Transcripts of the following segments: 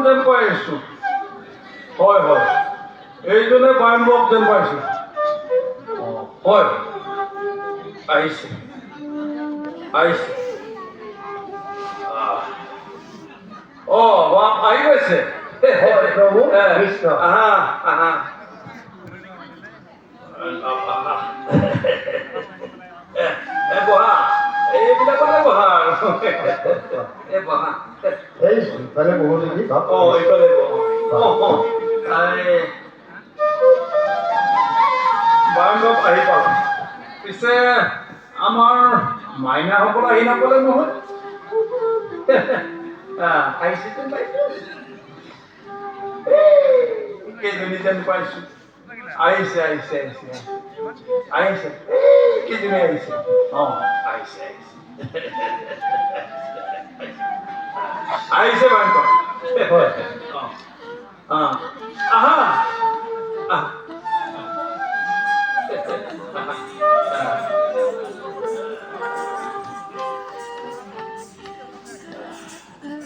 যেন পাই আছো হয় হয় এইজনে বায়ুম্বক যেন পাইছো হয় আহিছে আহিছে বাপ আহি গৈছে প্ৰভু কৃষ্ণ আহা আহা বহা এইবিলাকতে বহা আৰু বহা এই ইফালে বহু নেকি এইফালে বায়ুম্বক আহি পাল পিছে আমাৰ মাইনাসকল আহি নাপালে নহয় আহিছে যেন পাইছো কেইজনী যেন পাইছো আহিছে আহিছে আহিছে আহিছে কেইজনী আহিছে আহিছে আহিছে আহিছে বায়ুম্বক আহা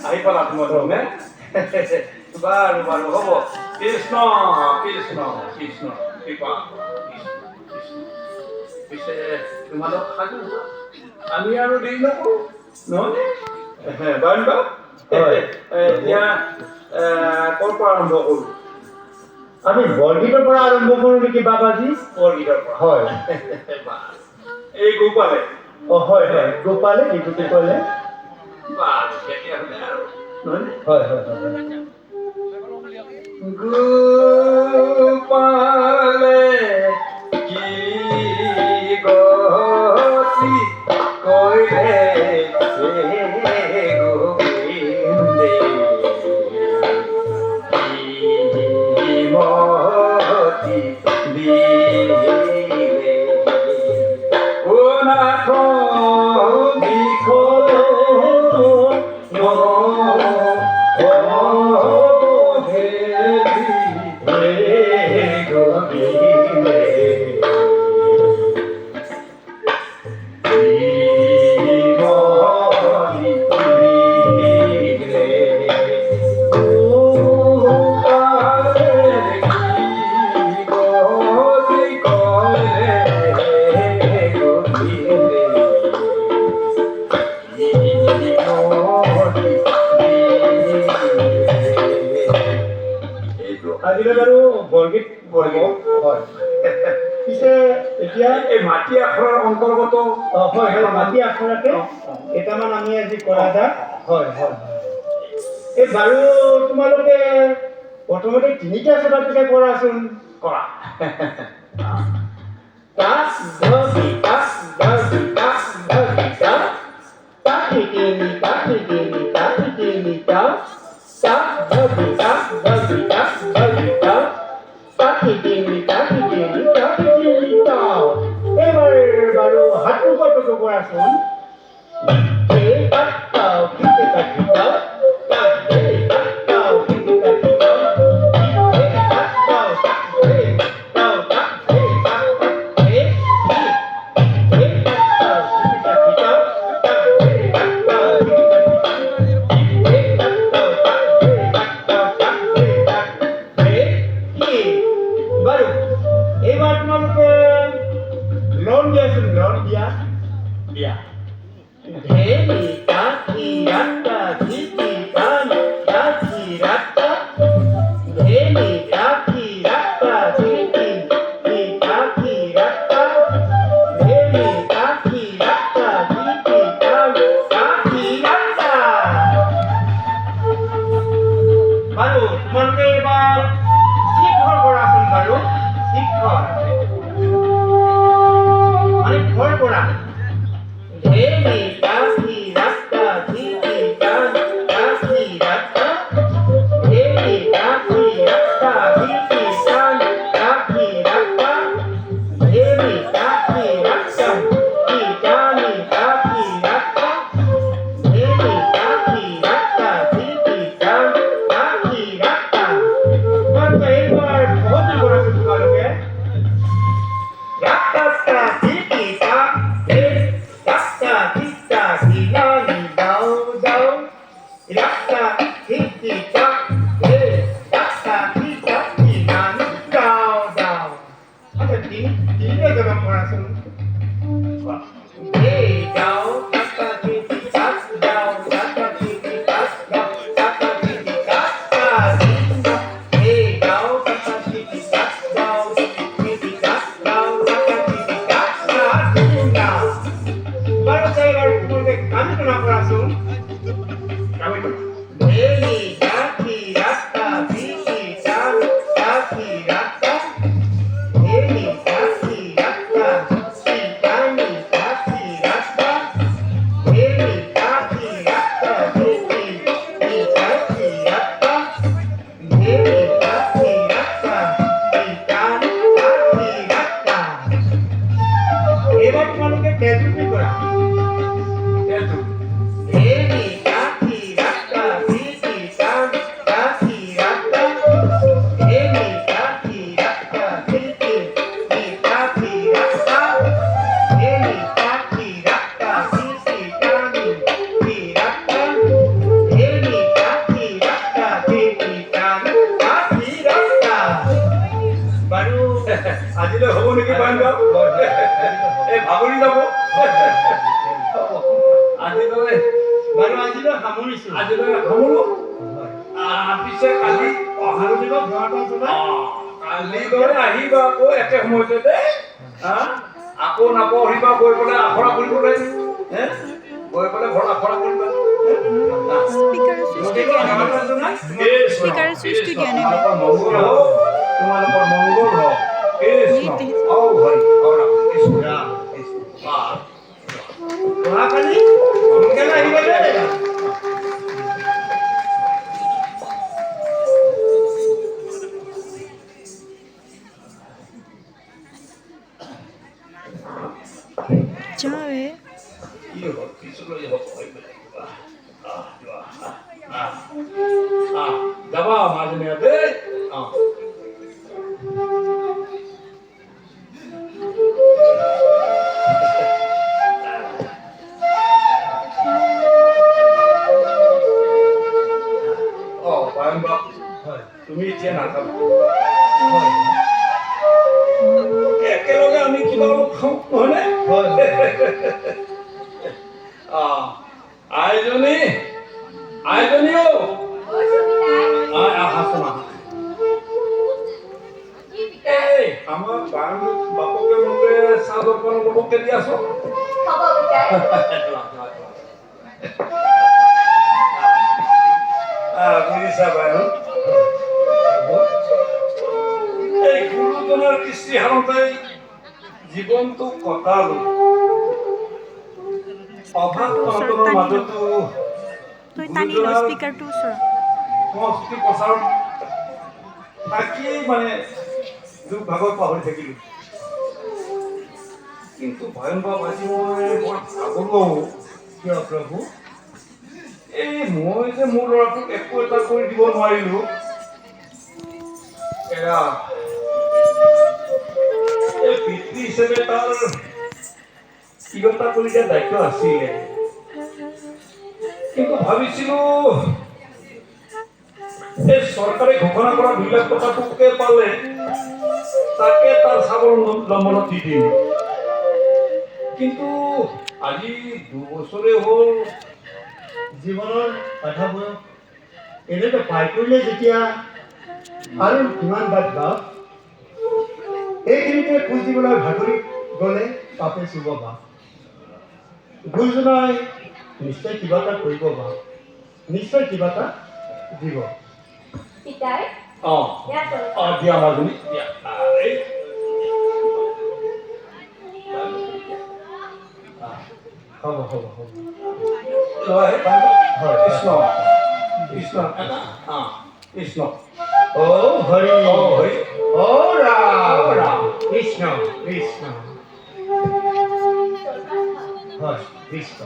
আহি পালা তোমালোক নে বাৰু বাৰু হ'ব কৃষ্ণ কৃষ্ণ কৃষ্ণ কৃপা পিছে তোমালোক সাজু আমি আৰু দেৰি নকৰোঁ নহয়নে বায়ুম্বক এতিয়া ক'ৰ পৰা আৰম্ভ কৰোঁ আমি বৰগীতৰ পৰা আৰম্ভ কৰোঁ নেকি বাবাজী বৰগীতৰ পৰা হয় এই গোপালে হয় হয় গোপালে বিভূতি ক'লে বাৰু তেতিয়াহ'লে আৰু নহয়নে হয় হয় হয় গোপালে কি গতি কৰিলে গোবিন্দে কি মতি দিলে ও নাথ আজিলৈ বাৰু বৰগীত হয় পিছে এতিয়া এই মাটি আখৰৰ অন্তৰ্গত হয় হয় মাটি আখৰতে কেইটামান আমি আজি কৰা যাক হয় হয় এই বাৰু তোমালোকে প্ৰথমতে তিনিটা ছটাতকে কৰাচোন কৰা তাক ধি তাক ধি তাক ধি তাক তাকি তিনি তাকি তিনি তাকি তিনি তাক তাক ধি তাক ধি তাক ধি তাক তাকি তিনি তাকি তিনি তাকি তিনি তাক এবাৰ বাৰু হাতটো কটটো কৰাচোন এই তাক তাও কিতে তাকি তাও তাক এই তাক তাও কিতে তাকি তাও এই তাক তাও তাক এই তাও তাক এই তাক এই তাক তাও কিতে তাকি তাও তাক এই তাক তাও কিতে তাকি বাৰু এইবাৰ তোমালোকে লোন দিয়াচোন লোন দিয়া দিয়া ধেনি কাকি ৰাতা ধিতি কানি কাকি ৰাতা ধেনি কাকি ৰাতা ধিতি কাকি ৰাতা ধেনি কাকি ৰাতা ধিতি কানি কাকি ৰাতা বাৰু তোমালোকে এবাৰ শিখৰ কৰাচোন বাৰু শিখৰ মানে ঘৰ কৰা ধেনি কাকি ৰাতা ধিতি কানি কাকি ৰাতা ধেনি কাকি ৰাতা ধিতি কানি কাকি ৰাতা ধেনি কাকি ৰাতা ধিতি কানি কাকি ৰাতা ধেনি কাকি ৰাতা ধিতি কানি কাকি ৰাতা তোমালোকে এইবাৰ বহুত কৰাইছো তোমালোকে ৰাতা ধিতি কানি ৰাতা ধিতা হিলানি দাও দাও ৰাতা ধিতি কানি কৰাচোন কোৱা। এই গাঁও কাকা টিটি কাক গাঁও কাকা টিটি কাক গাঁও কাকা টিটি কাক এই গাঁও কাকা টিটি কাক গাঁও টিটি কাক গাঁও কাকা টিটি কাক গাঁও বাৰু চাইবাৰ তোমালোকে কামিটনা কৰাচোন কামিটনা Eli kaki rata bisi kaki rata Eli kaki rata si kami kaki rata Eli kaki rata bisi kaki rata Eli kaki rata si kami kaki rata এবার তোমালোকে তেজুবি কৰা Tezu Eli kaki rata bisi kaki rata Eli kaki rata bisi kaki rata Eli kaki rata bisi kaki rata Eli kaki rata bisi kaki rata Baru আজিলৈ হ'ব নেকি বান্ধৱ এই ভাগৰি যাব আজিলৈ baru আজিলৈ সামৰিছো আজিলৈ সামৰো পিছে কালি অহালৈ দিনত ঘৰতে আছিলা কালিলৈ আহিবা আকৌ একে সময়তে দেই আকৌ নপঢ়িবা গৈ পেলাই আখৰা কৰিবলৈ গৈ পেলাই ঘৰত আখৰা কৰিবা স্পিকাৰ চুইচটো দিয়া নাই স্পিকাৰ চুইচটো দিয়া নাই তোমালোকৰ মংগল হওক কৃষ্ণ ঔ হৰি কৃষ্ণ কৃষ্ণ অহাকালি সোনকালে আহিবা দেই যাওঁৱে কি হ'ব পিছলৈ হ'ব যাবা মাজনী দেই তুমি এতিয়া নাযাবা একেলগে আমি কিবা অলপ খাওঁ নহয়নে আইজনী আইজনীও আহাচোন আহা এই আমাৰ বাপকে মোকে চাহ জলপান অলপকে দি আছো বুজিছা বাৰু এই গুৰুজনাৰ কৃষ্টি হাৰতে জীৱনটো কটালো অভাৱ অন্তৰৰ মাজতো তই টানি ল স্পিকাৰটো ওচৰত সংস্কৃতি প্ৰচাৰত থাকিয়েই মানে দুখ ভাগত পাহৰি থাকিলো কিন্তু ভয়ংকৰ আজি মই বৰ ভাগৰো কিয় প্ৰভু এই মই যে মোৰ ল'ৰাটোক একো এটা কৰি দিব নোৱাৰিলো এয়া এই পিতৃ হিচাপে তাৰ কিবা এটা কৰি দিয়াৰ দায়িত্ব আছিলে কিন্তু ভাবিছিলো এই চৰকাৰে ঘোষণা কৰা 2 লাখ টকাটোকে পালে তাকে তাৰ স্বাৱলম্বনত দি দিম কিন্তু আজি 2 বছৰে হ'ল জীৱনৰ কথাবোৰ এনেকৈ পাই কৰিলে যেতিয়া আৰু কিমান বাদ বাপ এইখিনিতে খোজ দিবলৈ ভাগৰি গ'লে পাপে চুব বাপ গুৰুজনাই নিশ্চয় কিবা এটা কৰিব বাপ নিশ্চয় কিবা এটা দিব পিতাই দিয়া মাজনী দিয়া হ'ব হ'ব হ'ব কৃষ্ণ কৃষ্ণ কৃষ্ণ ও হৰি ও হৰি ও ৰাম ৰাম কৃষ্ণ কৃষ্ণ হয় কৃষ্ণ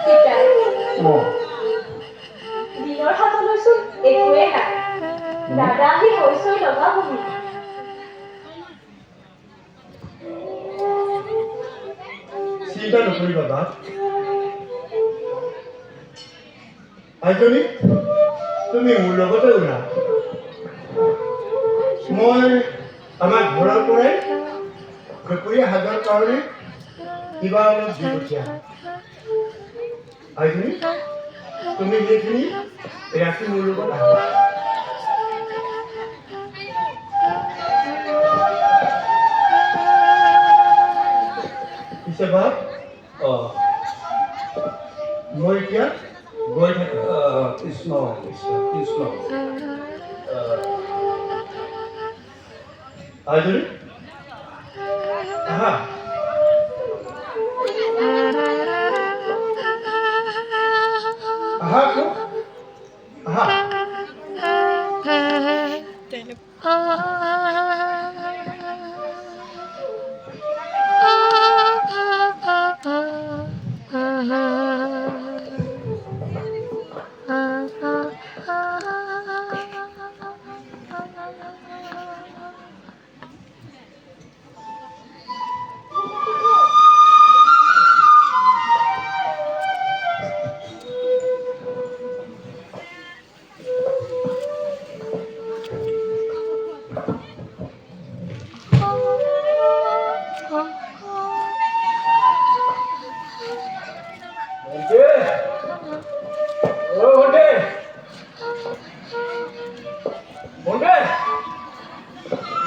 পিতাই অ দিনৰ হাতলৈচোন একোৱে নাই দাদা আহি হৈছৈ লগাবহি শ্ৰী চিন্তা নকৰিবা বাপ আইজনী তুমি মোৰ লগতে ওলা মই আমাৰ ঘৰৰ পৰাই খুকুৰীয়া সাজৰ কাৰণে কিবা অলপ দি পঠিয়াম আইজনী তুমি সেইখিনি ৰাতি মোৰ লগত আহা পিছে বাপ মই এতিয়া গৈ থাকোঁ কৃষ্ণ কৃষ্ণ কৃষ্ণ আইজনী আহা আহা আকৌ আহা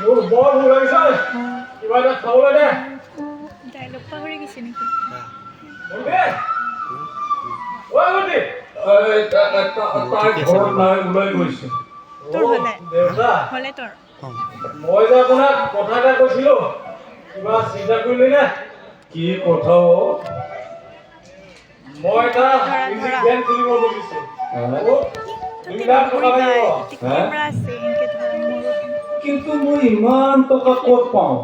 মোৰ বৰ ভুল লাগিছে কিবা এটা খাবলৈ দে ডাইলগ পাহৰি গৈছে নেকি তাই ঘৰত নাই ওলাই গৈছে তোৰ হ'লে দেউতা হ'লে তোৰ মই যে আপোনাক কথা এটা কৈছিলো কিবা চিন্তা কৰিলি নে কি কথা মই এটা মিউজিক বেণ্ড খুলিব খুজিছো কেমেৰা আছে এনেকৈ ধৰা মোৰ কিন্তু মই ইমান টকা ক'ত পাওঁ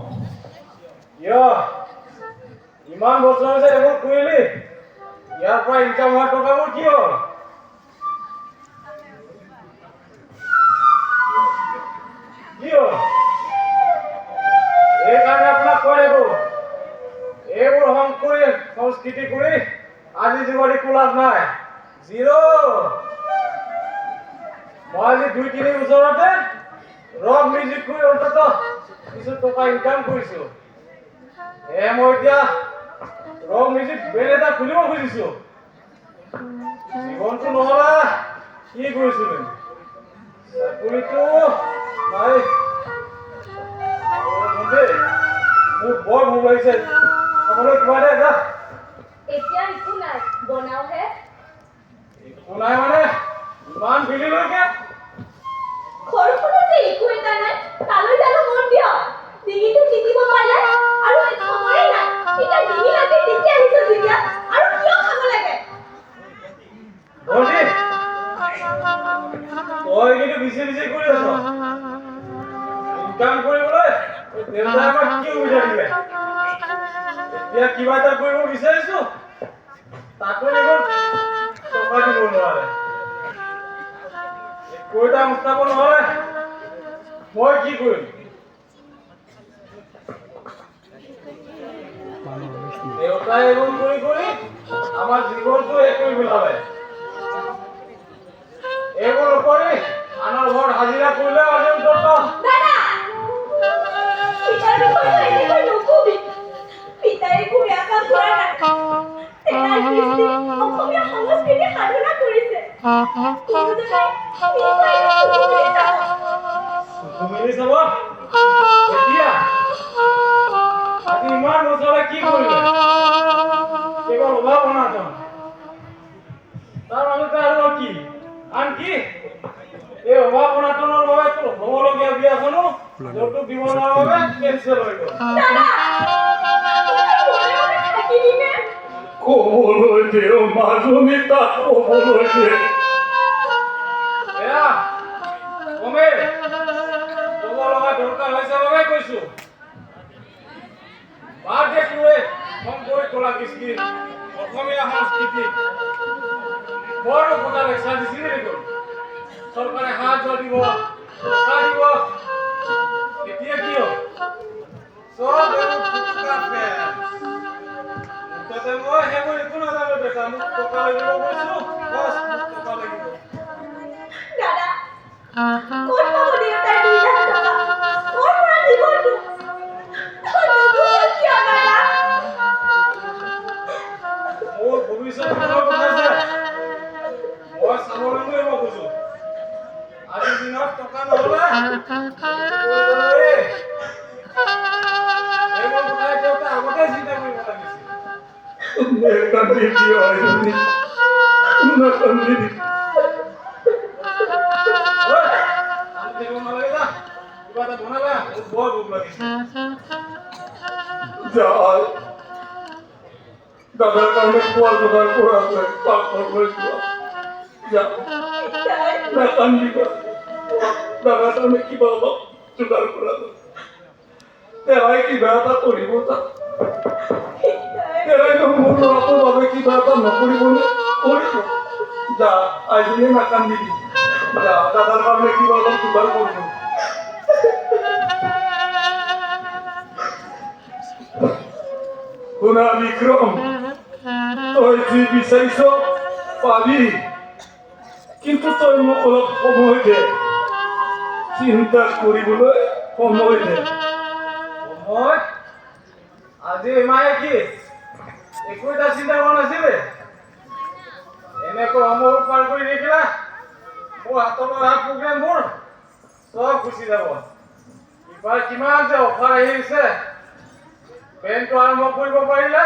ইমান বছৰ হৈছে এইবোৰ কৰিলি ইয়াৰ পৰা ইনকাম হোৱা টকাবোৰ কি হ'ল এইকাৰণে আপোনাক কৈ থাকো এইবোৰ কৰি সংস্কৃতি কৰি আজি জীৱন একো লাভ নাই জিৰ' মই আজি 2-3 বছৰতে ৰক মিউজিক কৰি অন্তত কিছু টকা ইনকাম কৰিছো মই এতিয়া ৰক মিউজিক বেণ্ড এটা খুলিব খুজিছো জীৱনটো নহ'লে কি কৰিছিলো চাকৰিটো নাই মোৰ বৰ ভোক লাগিছে খাবলৈ কিবা দে যা এতিয়া একো নাই বনাওহে একো নাই মানে ইমান বিলিলৈকে ঘৰখনতে একো এটা নাই তালৈ জানো মন দিয় ডিঙিটো শিকিব পাৰিলে আৰু খবৰেই নাই এতিয়া ডিঙি লাগে তেতিয়া আহিছো যেতিয়া আৰু কিয় খাব লাগে ভণ্টি তই কিন্তু বিচি বিচি কৰি আছ ইনকাম কৰিবলৈ দেউতাই আমাক কি সুবিধা দিলে এতিয়া কিবা এটা কৰিব বিচাৰিছো তাকো দেখোন টকা দিব নোৱাৰে একো এটা মুস্তাব নহ'লে মই কি কৰিম দেউতাই এইবোৰ কৰি কৰি আমাৰ জীৱনটো শেষ কৰি পেলালে এইবোৰ নকৰি আনৰ ঘৰত হাজিৰা কৰিলে আজি অন্তত দাদা পিতাৰ বিষয়ে এনেকৈ নকবি পিতাই একো বেয়া কাম কৰা নাই তেনাৰ দৃষ্টি অসমীয়া সংস্কৃতি সাধনা কৰিছে গুৰুজনাই নিশ্চয় তুমি চাব এতিয়া আজি ইমান বছৰে কি কৰিলে কেৱল অভাৱ অনাটন তাৰ মাজতে আৰু কি আনকি এই অভাৱ অনাটনৰ বাবে তোৰ হ'বলগীয়া বিয়াখনো যৌতুক দিব নোৱাৰাৰ বাবে কেঞ্চেল হৈ গ'ল ক'বলৈ দে মাজনী তাক ক'বলৈ দে এয়া কমে ক'ব লগা দৰকাৰ হৈছে বাবে কৈছো বাৰ্ডেটোৱে শংকৰী কলা কৃষ্টি অসমীয়া সংস্কৃতি বৰ কথা লেখা দিছিল দেখোন চৰকাৰে সাহায্য দিব টকা দিব এতিয়া কি হ'ল চব মুঠতে এইবোৰ কথা তেওঁতে আগতে চিন্তা কৰিব লাগিছিল। নেকান্দি কিয় আহিলি? নাকান্দি। ঐ, কান্দি থাকিব নালাগে যা। কিবা এটা বনাবা, মোৰ বৰ ভোক লাগিছে। যাই দাদাৰ কাৰণে খোৱা যোগাৰ কৰা আছে, পাকঘৰলৈ যোৱা। যা, নাকান্দিবা। দাদাৰ কাৰণে কিবা অলপ যোগাৰ কৰা যায়। তেৰাই কিবা এটা কৰিব তাক। তেৰাই মোৰ ল'ৰাটোৰ বাবে কিবা এটা নকৰিবনে? কৰিব। যা, আজিয়ে নাকান্দিবি। যা, দাদাৰ কাৰণে কিবা অলপ যোগাৰ কৰিব। শুনা বিক্ৰম, তই যি বিচাৰিছ পাবি, কিন্তু তই মোক অলপ সময় দে, চিন্তা কৰিবলৈ সময় দে। মই আজি মায়ে কি একো এটা চিন্তা কৰা নাছিলে? এনেকৈ সময় পাৰ কৰি দেখিলা মোৰ হাতত অহা প্ৰগ্ৰেমবোৰ চব গুচি যাব। এইবাৰ কিমান যে অফাৰ আহিছে, পেনটো আৰম্ভ কৰিব পাৰিলে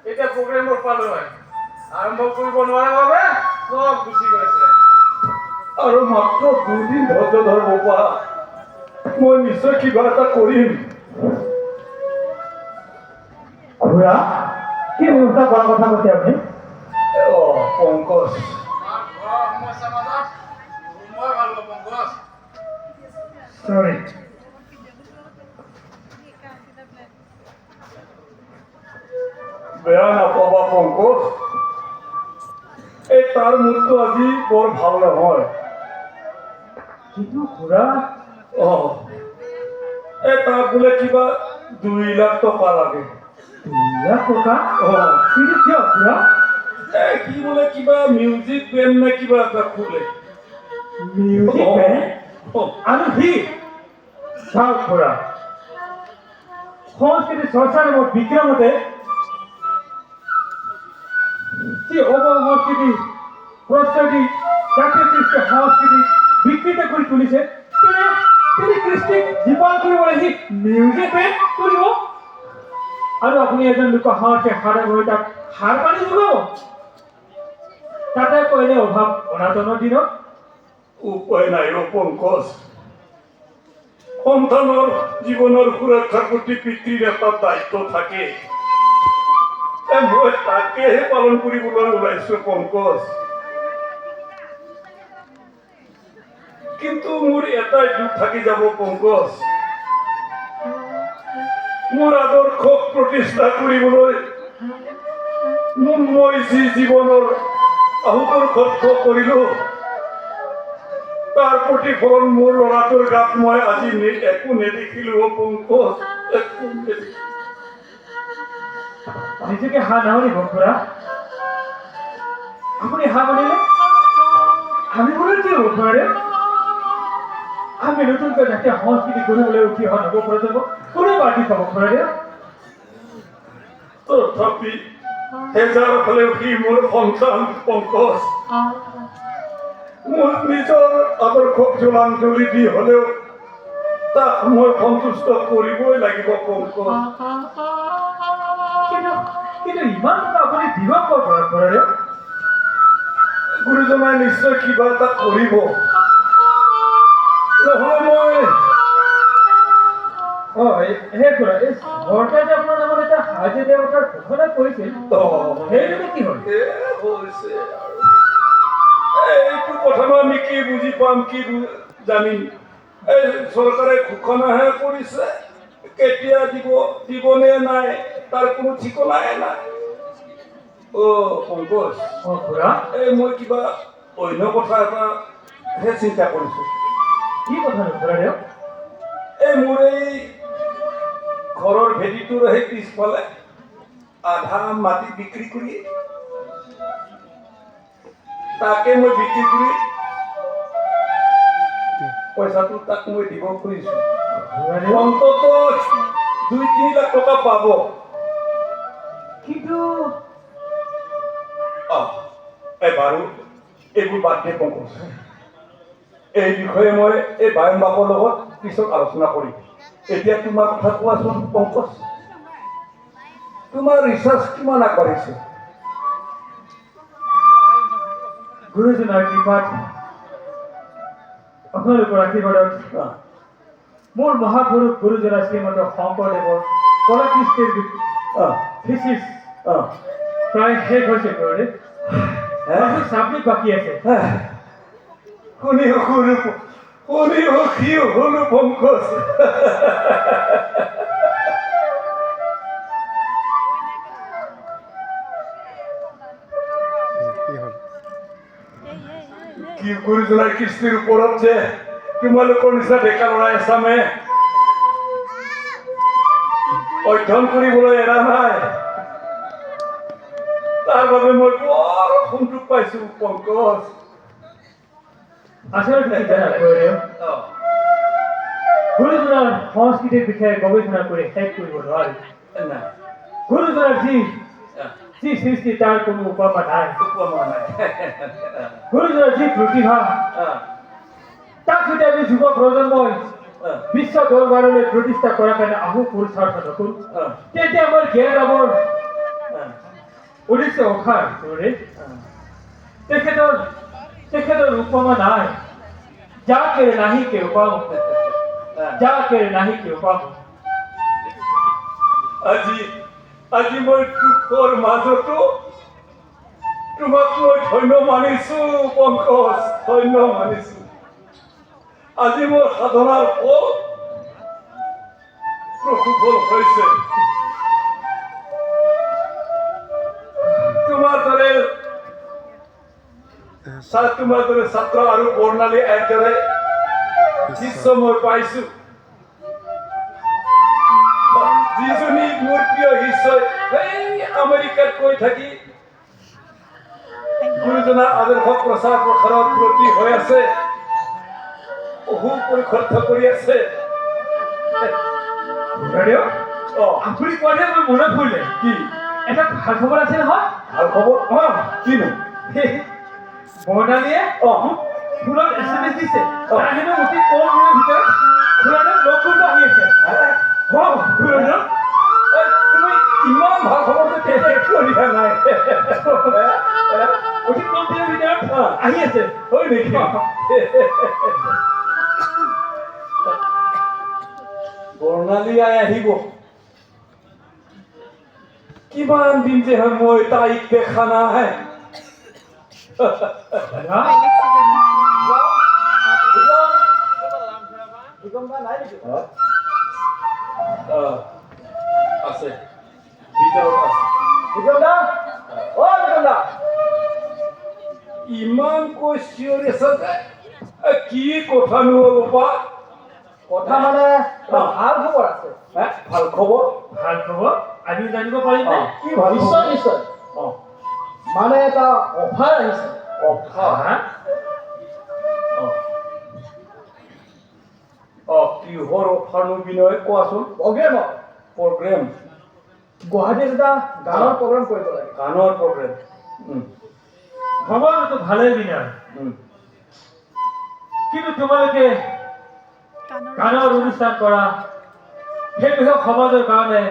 এতিয়া প্ৰগ্ৰেমবোৰ পালো হয়। আৰম্ভ কৰিব নোৱাৰা বাবে চব গুচি গৈছে। আৰু মাত্ৰ 2 দিন ধৈৰ্য ধৰ বাবা, মই নিশ্চয় কিবা এটা কৰিম। খুড়া কি ব্যৱস্থা কৰাৰ কথা কৈছে আপুনি? পংকজ, আমাৰ ঘৰৰ সমস্যাৰ মাজত মই ভাল পাব পংকজ। চৰি, বেয়া নাপাবা পংকজ, এই তাৰ মুডটো আজি বৰ ভাল নহয়। কিন্তু খুড়া এই তাক বোলে কিবা 2 লাখ টকা লাগে। 2 লাখ টকা? কিন্তু কিয় খুড়া? কি বোলে কিবা মিউজিক বেণ্ড নে কিবা এটা খোলে। মিউজিক বেণ্ড আৰু সি চাওক খুড়া, সংস্কৃতি চৰ্চাৰ নামত বিক্ৰমতে যি অপসংস্কৃতি প্ৰস্তুতি জাতীয় কৃষ্টি সংস্কৃতি বিকৃত কৰি তুলিছে, তিনি কৃষ্টিক জীৱন কৰিবলৈ সি মিউজিক বেণ্ড কৰিব। আৰু আপুনি এজন লোকৰ সাহসে হাৰে হৈ তাক সাৰ পানী যোগাব, তাতে কৰিলে অভাৱ অনাটনৰ দিনত। উপায় নাই পংকজ, সন্তানৰ জীৱনৰ সুৰক্ষাৰ প্ৰতি পিতৃৰ এটা দায়িত্ব থাকে। মই তাকেহে পালন কৰিবলৈ ওলাইছো পংকজ। কিন্তু মোৰ এটাই দুখ থাকি যাব পংকজ, মোৰ আদৰ্শক প্ৰতিষ্ঠা কৰিবলৈ মই যি জীৱনৰ আহুতৰ খৰ্চ কৰিলো, তাৰ প্ৰতিফলন মোৰ ল'ৰাটোৰ গাত মই আজি একো নেদেখিলো পংকজ, একো নেদেখিলো। নিজকে হাত নামানিব খুড়া, আপুনি হাত মানিলে আমি বলে কি হ'ব খুড়াৰে? আমি নতুনকৈ জাতীয় সংস্কৃতি গঢ়িবলৈ উঠি অহা নৱপ্ৰজন্ম কোনে বাটি পাব খুড়াৰে? তথাপি হেজাৰ হ'লেও সি মোৰ সন্তান পংকজ। মোৰ নিজৰ আদৰ্শক জলাঞ্জলি দি হ'লেও তাক মই সন্তুষ্ট কৰিবই লাগিব পংকজ। কিন্তু ইমান টকা আপুনি দিব ক'ৰ পৰা খুড়াৰে? গুৰুজনাই নিশ্চয় কিবা এটা কৰিব, নহ'লে মই হে খুড়া, এই চৰকাৰে যে আপোনাৰ নামত এটা হাজী দেৱতাৰ ঘোষণা কৰিছিল, সেইটোতে কি হ'ল? এইটো কথানো আমি কি বুজি পাম, কি জানিম? এই চৰকাৰে ঘোষণাহে কৰিছে, কেতিয়া দিবনে নাই তাৰ কোনো ঠিকনাই নাই। পংকজ, খুড়া এই মই কিবা অন্য কথা এটাহে চিন্তা কৰিছো। কি কথা নো খুড়াৰে? এই মোৰ এই ঘৰৰ ভেটিটোৰ সেই পিছফালে আধা মাটি বিক্ৰী কৰি তাকে মই বিক্ৰী কৰি পইচাটো তাক মই দিব খুজিছো। অন্তত 2-3 লাখ টকা পাব। কিন্তু বাৰু এইবোৰ বাদ দে পংকজ, এই বিষয়ে মই এই বায়ন বাপৰ লগত পিছত আলোচনা কৰিম। এতিয়া তোমাৰ কথা কোৱাচোন পংকজ, তোমাৰ ৰিচাৰ্চ কিমান আগবাঢ়িছে? গুৰুজনাৰ কৃপাত আপোনালোকৰ আশীৰ্বাদত মোৰ মহাপুৰুষ গুৰুজনা শ্ৰীমন্ত শংকৰদেৱৰ কলাকৃষ্টিৰ থিচিছ প্ৰায় শেষ হৈছে গুৰুদেৱ। চাবমিট বাকী আছে। শুনি সুখী হলো পংকজ। কি গুৰুজনাৰ কৃষ্টিৰ ওপৰত যে তোমালোকৰ নিচিনা ডেকা ল'ৰা এচামে অধ্যয়ন কৰিবলৈ এৰা নাই, তাৰ বাবে মই বৰ সন্তোষ পাইছো পংকজ। আচলতে কি জানা গুৰুদেৱ, গুৰুজনাৰ সংস্কৃতিৰ বিষয়ে গৱেষণা কৰি শেষ কৰিব নোৱাৰি। গুৰুজনাৰ যি সৃষ্টি তাৰ কোনো উপমা নাই। গুৰুজনাৰ যি প্ৰতিভা তাক যদি আমি যুৱ প্ৰজন্মই বিশ্ব দৰবাৰলৈ প্ৰতিষ্ঠা কৰাৰ কাৰণে আহো পুৰুষাৰ্থ নকৰো, তেতিয়া আমাৰ জ্ঞান লাভৰ উদ্দেশ্য অসাৰ গুৰুদেৱ। তেখেতৰ উপমা নাই। যাকে নাহি কেউ পাব, যাকে নাহি কেউ পাব। আজি মই দুখৰ মাজতো তোমাক মই ধন্য মানিছো পংকজ, ধন্য মানিছো। আজি মোৰ সাধনাৰ ফল সুফল হৈছে। তোমাৰ দৰে ছাত্ৰ আৰু বৰ্ণালী এক দৰে শিষ্য মই পাইছো। যিজনী মোৰ প্ৰিয় শিষ্যই সেই আমেৰিকাত কৈ থাকি গুৰুজনাৰ আদৰ্শ প্ৰচাৰত ব্ৰতী হৈ আছে, বহু পৰিখৰ্য কৰি আছে। আপুনি কোৱাহে মই মনত পৰিলে, কি এটা ভাল খবৰ আছে নহয়। ভাল খবৰ? কিনো? বৰ্ণালীয়ে ফুলত SMS দিছে, তাৰ হেনো অতি কম দিনৰ ভিতৰত ফুলক লগ কৰিব আহি আছে। তুমি ইমান ভাল খবৰ যে কিয় দিয়া নাই? অতি কম দিনৰ ভিতৰত আহি আছে। হয় নেকি? বৰ্ণালী আই আহিব। কিমান দিন যে হয় মই তাইক দেখা নাই। আছে ভিতৰত আছে। ইমান কৈ চিঞৰি আছে যে কি কথানো বাবা? কথা মানে ভাল খবৰ আছে। ভাল খবৰ? ভাল খবৰ আমি জানিব পাৰিম নে? কি ভাল নিশ্চয় নিশ্চয়, মানে এটা অফাৰ আহিছে। কিহৰ অফাৰনো বিনয় কোৱাচোন? প্ৰগ্ৰেম গুৱাহাটীত এটা গানৰ প্ৰগ্ৰাম কৰিব লাগে। গানৰ প্ৰগ্ৰেম। খবৰটো ভালেই বিনয়, কিন্তু তোমালোকে গানৰ অনুষ্ঠান কৰা সেইটো সমাজৰ কাৰণে,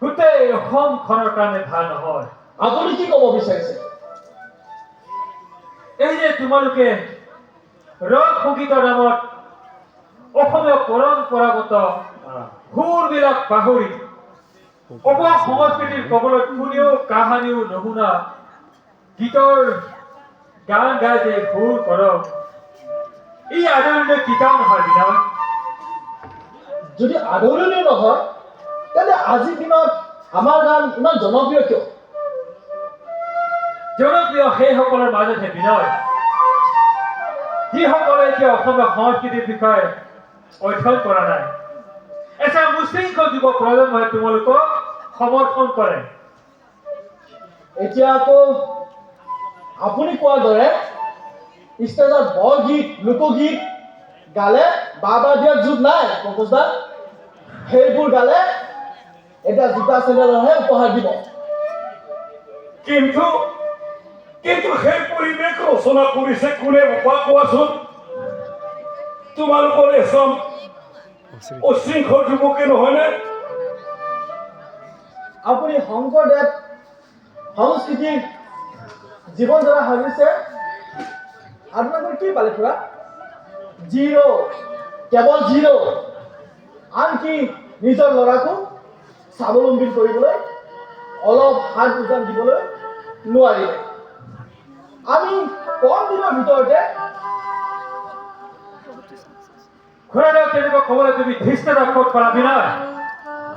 গোটেই অসমখনৰ কাৰণে ভাল নহয়। আপুনি কি ক'ব বিচাৰিছে? এই যে তোমালোকে ৰক সংগীতৰ নামত অসমীয়া পৰম্পৰাগত সুৰবিলাক পাহৰি অসমীয়া সংস্কৃতিৰ কবলত কোনেও কাহানিও নুশুনা গীতৰ গান গাই যে সুৰ কৰক, ই আদৰণীয় কিতাপ নহয় বিনয়। যদি আদৰণীয় নহয় তেন্তে আজিৰ দিনত আমাৰ গান ইমান জনপ্ৰিয় কিয়? জনপ্ৰিয় সেইসকলৰ মাজতহে বিনয়, যিসকলে এতিয়া অসমীয়া সংস্কৃতিৰ বিষয়ে অধ্যয়ন কৰা নাই। এচাম মুশৃংখল যুৱ প্ৰজন্মই তোমালোকক সমৰ্থন কৰে। এতিয়া আকৌ আপুনি কোৱাৰ দৰে ষ্টেজত বৰগীত, লোকগীত গালে বাবা দিয়াৰ যুগ নাই পংকজ দা। সেইবোৰ গালে এতিয়া জোতা চেণ্ডেলৰহে উপহাৰ দিব। কিন্তু সেই পৰিৱেশ ৰচনা কৰিছে কোনে কোৱাচোন? তোমালোকৰ এচাম অশৃংখল যুৱকে নহয়নে? আপুনি শংকৰদেৱ সংস্কৃতিৰ জীৱন ধাৰা ভাবিছে আপোনালোকৰ কি পালে খুৰা? জিৰ' কেৱল জিৰ'। আনকি নিজৰ ল'ৰাকো স্বাৱলম্বী কৰিবলৈ অলপ হাত উজান দিবলৈ নোৱাৰিলে। আমি কম দিনৰ ভিতৰতে খুৰাদেউক তেনেকুৱা ক'বলৈ তুমি ধৃষ্টতা ক'ত পালা বিনয়?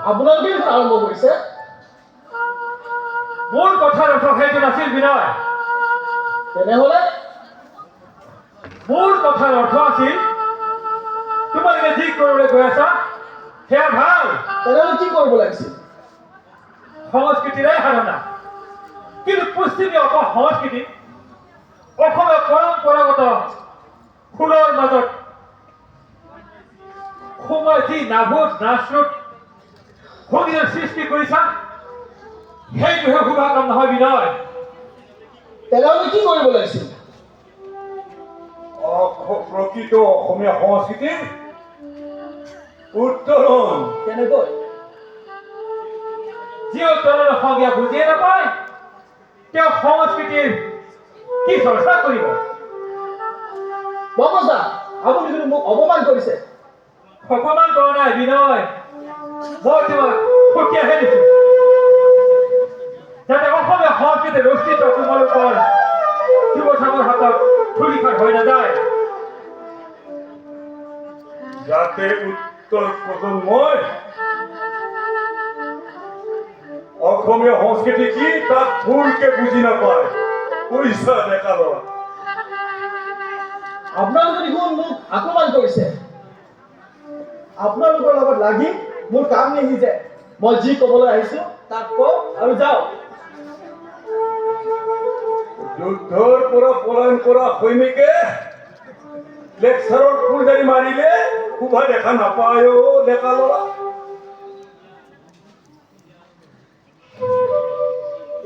আপোনালোকে দেখোন আৰম্ভ কৰিছে। মোৰ কথাৰ অৰ্থ সেইটো নাছিল বিনয়। তেনেহ'লে মোৰ কথাৰ অৰ্থ আছিল তোমালোকে যি কৰিবলৈ গৈ আছা সেয়া ভাল তেনেহ'লে কি কৰিব লাগিছিল? সংস্কৃতিৰে সাধনা। কিন্তু পশ্চিমীয়া অপসংস্কৃতি অসমীয়া পৰম্পৰাগত সুৰৰ মাজত সোমাই যি নাভোত নাচৰুত সংগীতৰ সৃষ্টি কৰিছা সেইটোহে শুভ কাম নহয় বিনয়। তেনেহ'লে কি কৰিব লাগিছিল? প্ৰকৃত অসমীয়া সংস্কৃতিৰ উত্তৰণ। কেনেকৈ? যি উত্তৰণৰ সংজ্ঞা বুজিয়ে নাপায় তেওঁ সংস্কৃতিৰ কি চৰ্চা কৰিব? বমজা, আপুনি কিন্তু মোক অপমান কৰিছে। অপমান কৰা নাই বিনয়, মই তোমাক সুকীয়াহে দিছো যাতে অসমীয়া সংস্কৃতিৰ অস্তিত্ব তোমালোকৰ যুৱচামৰ হাতত ধূলিসাৎ হৈ নাযায়। যাতে উত্তৰ প্ৰজন্মই অসমীয়া সংস্কৃতি কি তাক ভুলকে বুজি নাপায়। পইচা ডেকা ল'ৰা। আপোনালোকে দেখোন মোক আক্ৰমণ কৰিছে। আপোনালোকৰ লগত লাগি মোৰ কাম নিসিজে। মই যি ক'বলৈ আহিছো তাক কওক আৰু যাওক। যুদ্ধৰ পৰা পলায়ন কৰা সৈনিকে লেকচাৰৰ ফুলজাৰি মাৰিলে শোভা দেখা নাপায় অ' ডেকা ল'ৰা।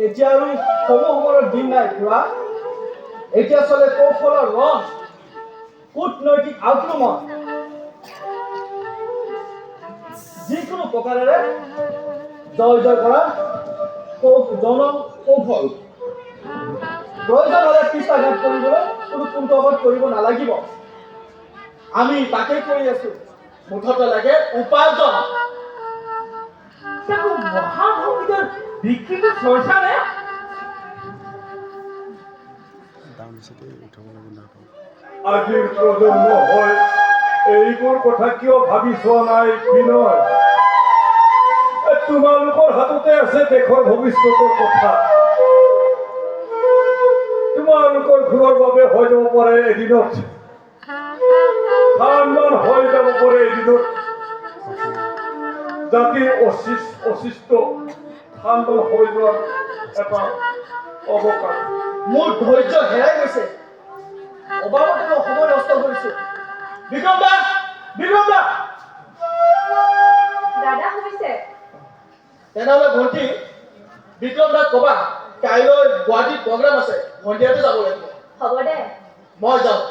এতিয়া আৰু সমূহৰ দিন নাই খুৰা। এতিয়া চলে কৌশলৰ ৰং, কূটনৈতিক আক্ৰমণ। যিকোনো প্ৰকাৰেৰে জয় জয় কৰা কৌশল। প্ৰয়োজন হ'লে পিছাঘাত কৰিবলৈ কোনো কুণ্ঠবোধ কৰিব নালাগিব। আমি তাকেই কৰি আছো। মুঠতে লাগে উপাৰ্জন। তেওঁ মহাসংগীতৰ বিকৃত চৰ্চাৰে আজিৰ প্ৰজন্ম হয় এইবোৰ কথা কিয় ভাবি চোৱা নাই বিনয়? তোমালোকৰ হাততে আছে দেশৰ ভৱিষ্যতৰ কথা। তোমালোকৰ ঘৰৰ বাবে হৈ যাব পাৰে এদিনত খানদান হৈ যাব পাৰে এদিনত জাতিৰ অশিষ্ট খানদান হৈ যোৱাৰ এটা অৱকাশ। মোৰ ধৈৰ্য হেৰাই গৈছে। অবাবতে মই সময় নষ্ট কৰিছো। বিক্ৰম দা, বিক্ৰম দা। দাদা শুনিছে? তেনেহ'লে ভণ্টি বিক্ৰম দাক ক'বা কাইলৈ গুৱাহাটীত প্ৰগ্ৰাম আছে, সন্ধিয়াতে যাব লাগিব। হ'ব দে। মই যাওঁ।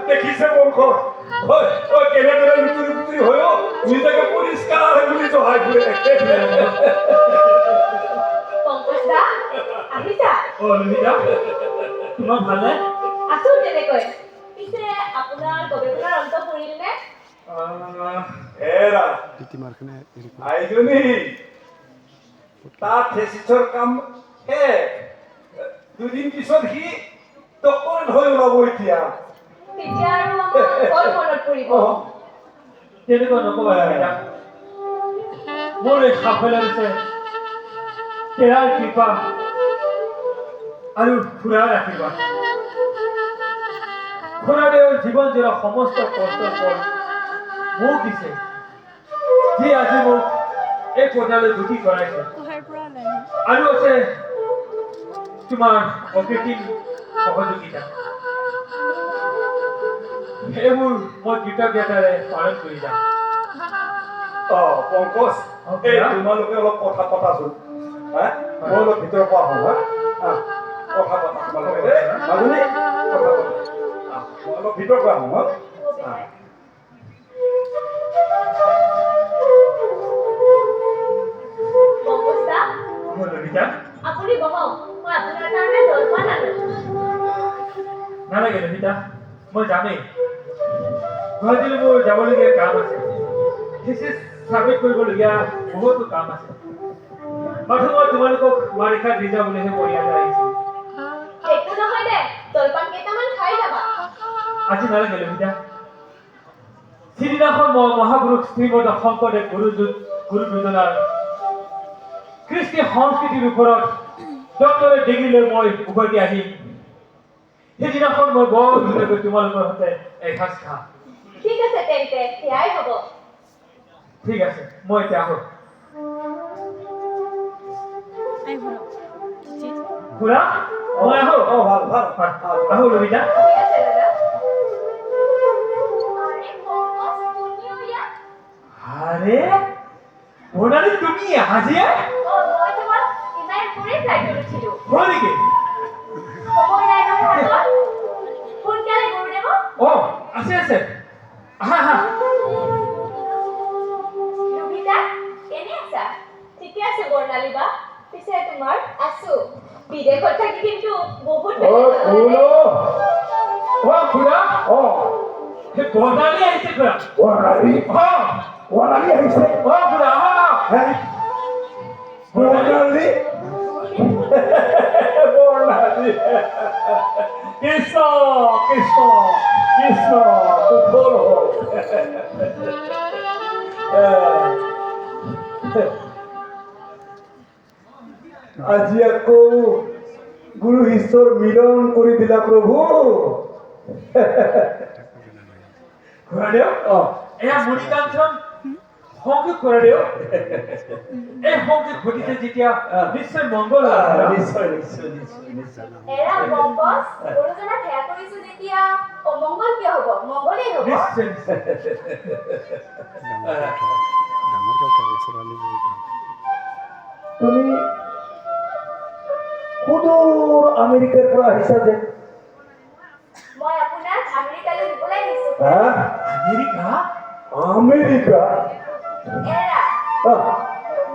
দেখিছে বংশ কেনেদৰে লুতুৰি পুতুৰি হৈও নিজকে পৰিষ্কাৰ বুলি জহাই ফুৰে। পংকজ দা আহিছা? ললিতা তোমাৰ ভালনে? আছো তেনেকৈ। পিছে আপোনাৰ গৱেষণাৰ অন্ত পৰিল নে? এৰা আইজনী তাৰ থেচিছৰ কাম শেষ। দুদিন পিছত সি ডক্টৰেট হৈ ওলাব এতিয়া। তেতিয়া আৰু আমাৰ ক'ত মনত পৰিব? তেনেকুৱা নকবা ললিতা। মোৰ এই সাফল্য হৈছে তেৰাৰ কৃপা আৰু খুৰাৰ আশীৰ্বাদ। খুৰাদেউৰ জীৱন জোৰা সমস্ত কষ্টৰ ফল মোক দিছে, যি আজি মোক এই পৰ্যায়লৈ দুখী কৰাইছে। আৰু আছে তোমাৰ অকৃত্ৰিম সহযোগিতা। সেইবোৰ মই কৃতজ্ঞতাৰে পালন কৰি যাম। পংকজ এই তোমালোকে অলপ কথা পতাচোন হা মই অলপ ভিতৰৰ পৰা আহোঁ হা কথা পতা তোমালোকে দেই মাজনী কথা পতা মই অলপ ভিতৰৰ পৰা আহোঁ হা বংকুচা, ললিতা আপুনি বহক, মই আপোনাৰ কাৰণে জলপান আনো। নালাগে ললিতা মই যামেই গুৱাহাটীলৈ মোৰ যাবলগীয়া কাম আছে থিচিছ চাবমিট কৰিবলগীয়া বহুতো কাম আছে মাথো মই তোমালোকক বাৰিষাত দি যাবলৈহে মই ইয়ালৈ আহিছোঁ একো নহয় দে, জলপান কেইটামান খাই যাবা। আজি নালাগে ললিতা সিদিনাখন মই মহাপুৰুষ শ্ৰীমদ শংকৰদেৱ গুৰু দুজনাৰ কৃষ্টি সংস্কৃতিৰ ওপৰত ডক্টৰেট ডিগ্ৰী লৈ মই উভতি আহিম সেইদিনাখন মই বৰ ধুনীয়াকৈ তোমালোকৰ সৈতে এসাঁজ খাম ঠিক আছে তেন্তে, সেয়াই হ'ব। ঠিক আছে মই এতিয়া আহোঁ খুৰা মই আহোঁ ভাল ভাল আহোঁ ললিতা ঠিক আছে দাদা। আৰে বংকুচ, তুমিও ইয়াত? আৰে ওনাৰে তুমি হাজিয়া মই তোমাক ইমান ফুৰি ফ্লাইটত উঠিলোঁ। হয় নেকি সময় নাই নহয় হাতত। সোনকালে গুৰুদেৱ। ও আছে আছে আহা আহা লুভিতা, কেনে আছা? ঠিকে আছে বৰ্ণালী বা। পিছে তোমাৰ? আছো। বিদেশত থাকি কিন্তু বহুত অ খুলো ও খুৰা অ হে বৰ্ণালী আহিছে খুৰা বৰ্ণালী অ বৰ্ণালী আহিছে ও খুৰা আহা হে বৰ্ণালী বৰ্ণালী কৃষ্ণ কৃষ্ণ কৃষ্ণ কুশল হওক আজি আকৌ গুৰু ঈশ্বৰ মিলন কৰি দিলা প্ৰভু খুৰাদেউ অ এয়া মণিকাঞ্চন সংযোগ খুৰাদেউ এই সংযোগ ঘটিছে যেতিয়া নিশ্চয় মংগল হ'ব খুৰা। নিশ্চয় নিশ্চয় নিশ্চয় নিশ্চয় এৰা বংকচ, গুৰুজনাক সেয়া কৰিছো যেতিয়া অমংগল কিয় হ'ব? মংগলেই হ'ব। নিশ্চয় নিশ্চয় তুমি সুদূৰ আমেৰিকাৰ পৰা আহিছা যে মই আপোনাক আমেৰিকালৈ নিবলৈ আহিছো। হা আমেৰিকা আমেৰিকা এৰা আহ,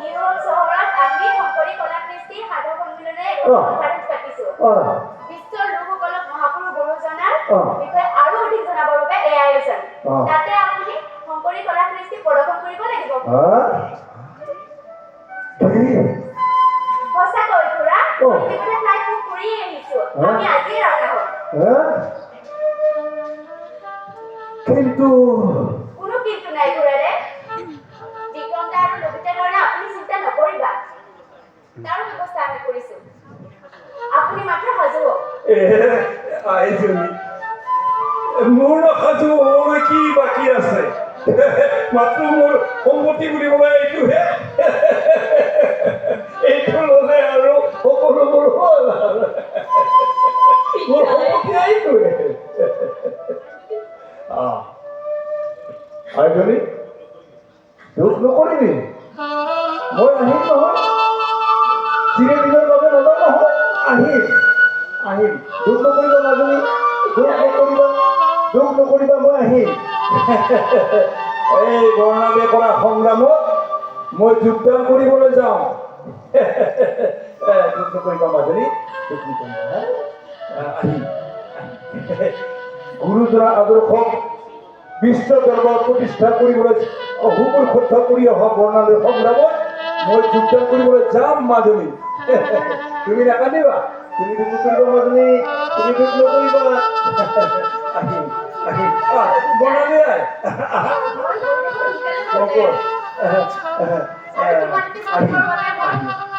নিউয়ৰ্ক চহৰত আমি শংকৰী কলা কৃষ্টি সাধক সন্মিলনে কনফাৰেন্স পাতিছো। আহ, বিশ্বৰ লোকসকলক মহাপুৰুষ গুৰুজনাৰ অ। বিষয়ে আৰু অধিক জনাবৰ বাবে এই আয়োজন। অ। তাতে আপুনি শংকৰী কলা কৃষ্টি প্ৰদৰ্শন কৰিব লাগিব। হা? কি? সঁচাকৈ খুৰা, অ। ইতিমধ্যে ফ্লাইট বুক কৰি আহিছো। অ। আমি আজিয়ে ৰাওনা হ'ম। হা? কিন্তু কোনো কিন্তু নাই খুৰাৰে। বিক্ৰম দা আৰু লবিতাৰ কাৰণে আপুনি চিন্তা নকৰিবা। তাৰো ব্যৱস্থা আমি কৰিছো। আপুনি মাত্ৰ সাজু হওক। আইজনী মোৰ সাজু হ'বলৈ কি বাকী আছে মাত্ৰ মোৰ সম্মতি বুলিবলৈ এইটোহে এইটো ল'লে আৰু সকলোবোৰ হ'ল মোৰ সম্মতি এইটোহে আইজনী দুখ নকৰিবি মই আহিম নহয় চিৰদিনৰ বাবে নাযাওঁ নহয় আহিম আহিম দুখ নকৰিবা মাজনী দুখ নকৰিবা মই আহিম এই বৰ্ণালী কৰা সংগ্ৰামত মই যোগদান কৰিবলৈ যাওঁ দুখ নকৰিবা মাজনী দুখ নকৰিবা হা? আহিম গুৰুজনাৰ আদৰ্শক বিশ্ব দৰবাৰত প্ৰতিষ্ঠা কৰিবলৈ অহুবোৰ শুদ্ধ কৰি অহা বৰ্ণালীৰ সংগ্ৰামত মই যোগদান কৰিবলৈ যাম মাজনী তুমি নাকান্দিবা তুমি দুখ নকৰিবা মাজনী তুমি দুখ নকৰিবা আহিম আহিম বৰ্ণালী আই শংকৰ আহিম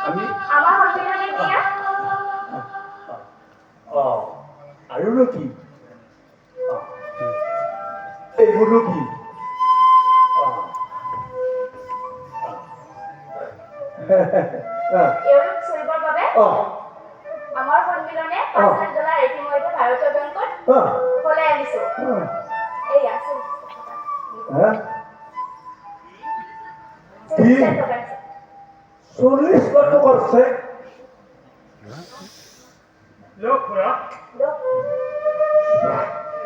আমি আমাৰ সন্মিলনে দিয়া আৰুনো কি এইবোৰনো কি ইউৰোপ চলিবৰ বাবে আমাৰ সন্মিলনে $5,000 ইতিমধ্যে ভাৰতীয় বেংকত সলাই আনিছো। এই আছে কি? 40,000 টকা 40 লাখ টাকার চেক লোক খুড়া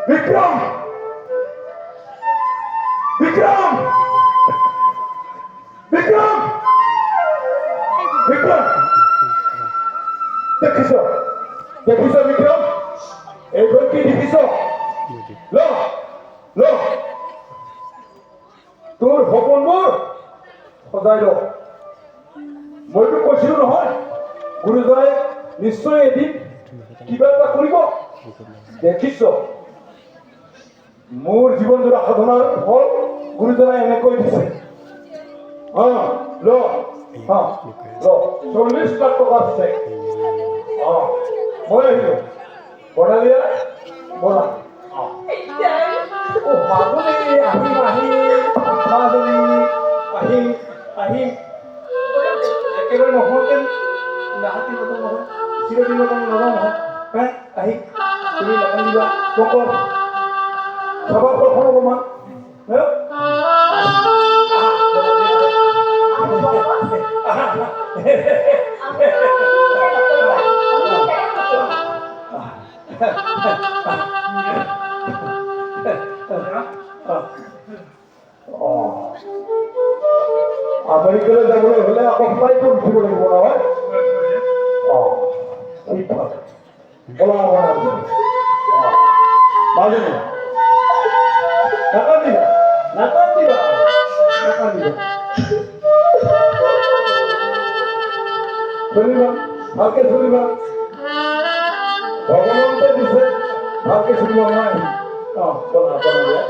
বিক্রম বিক্রম বিক্রম বিক্রম দেখিছ দেখিছ বিক্রম এইবোৰ কি দেখিছ ল ল তোৰ সপোনবোৰ সজাই ল মইতো কৈছিলো নহয় গুৰুজনাই নিশ্চয় এদিন কিবা এটা কৰিব দেখিছ মোৰ জীৱন জোৰা সাধনাৰ ফল গুৰুজনাই এনেকৈ দিছে ল 40 লাখ টকা আছে মই আহিলো বনালিয়া বনা মাজনী আহিম মাজনী আহিম একেবাৰে নহওঁতেন নাহাতি কথা নহয় চিৰদিনৰ কাৰণে নাযাওঁ নহয় আহি তুমি লগাই দিবা পকৰ সবার কখন অপমান আমেরিকালৈ যাবলৈ হলে আকৌ ফ্লাইটত উঠিব লাগিব নহয় ঠিক আছে বলা মাজনী নাকান্দিবা নাকান্দিবা নাকান্দিবা চলিবা ভালকে চলিবা ভগৱন্তে দিছে ভালকে চলিব নাই বলা বলা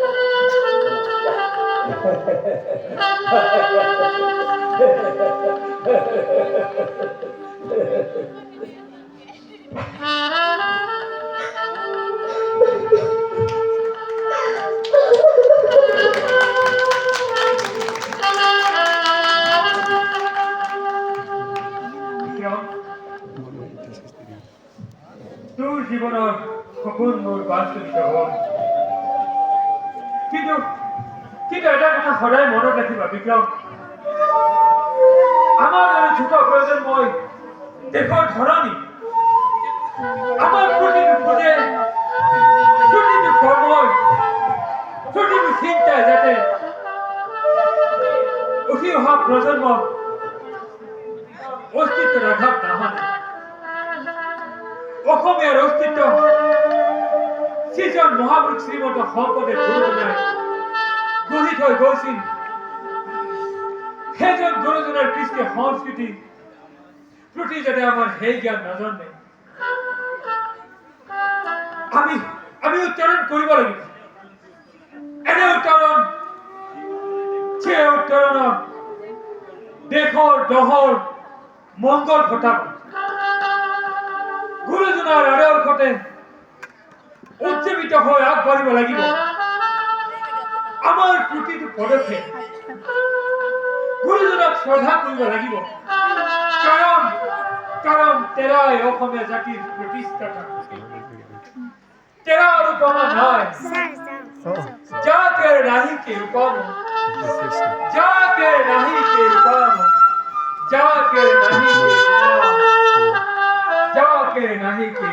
তোৰ জীৱনৰ সপোনবোৰ বাস্তৱিত হ'ল কিন্তু এটা কথা সদায় মনত ৰাখিবা বিক্ৰম আমাৰ দৰে যুৱ প্ৰজন্মই দেশৰ ধৰণী আমাৰ প্ৰতিটো খোজে প্ৰতিটো কৰ্মই প্ৰতিটো চিন্তাই যাতে উঠি অহা প্ৰজন্মৰ অস্তিত্বৰ আঘাত নাহানে অসমীয়াৰ অস্তিত্ব শ্ৰীজন মহাপুৰুষ শ্ৰীমন্ত শংকৰদেৱ গুৰুজনাই গঢ়ি থৈ গৈছিল সেইজন গুৰুজনাৰ কৃষ্টি সংস্কৃতি প্ৰতি যাতে আমাৰ সেই জ্ঞান নাজনে আমি উত্তৰণ কৰিব লাগিব এনে উত্তৰণ সেই উত্তৰণত দেশৰ দহৰ মংগল ঘটাব গুৰুজনাৰ আদৰ্শতে উজ্জীৱিত হৈ আগবাঢ়িব লাগিব আমাৰ প্ৰতিটো পদক্ষেপ গুৰুজনাক শ্ৰদ্ধা কৰিব লাগিব কাৰণ তেৰাই অসমীয়া জাতিৰ প্ৰতিষ্ঠাতা তেৰা ৰূপমা নাই যাকে নাহি কে ৰূপম যাকে নাহি কে ৰূপম যাকে নাহি কে ৰূপম যাকে নাহি কে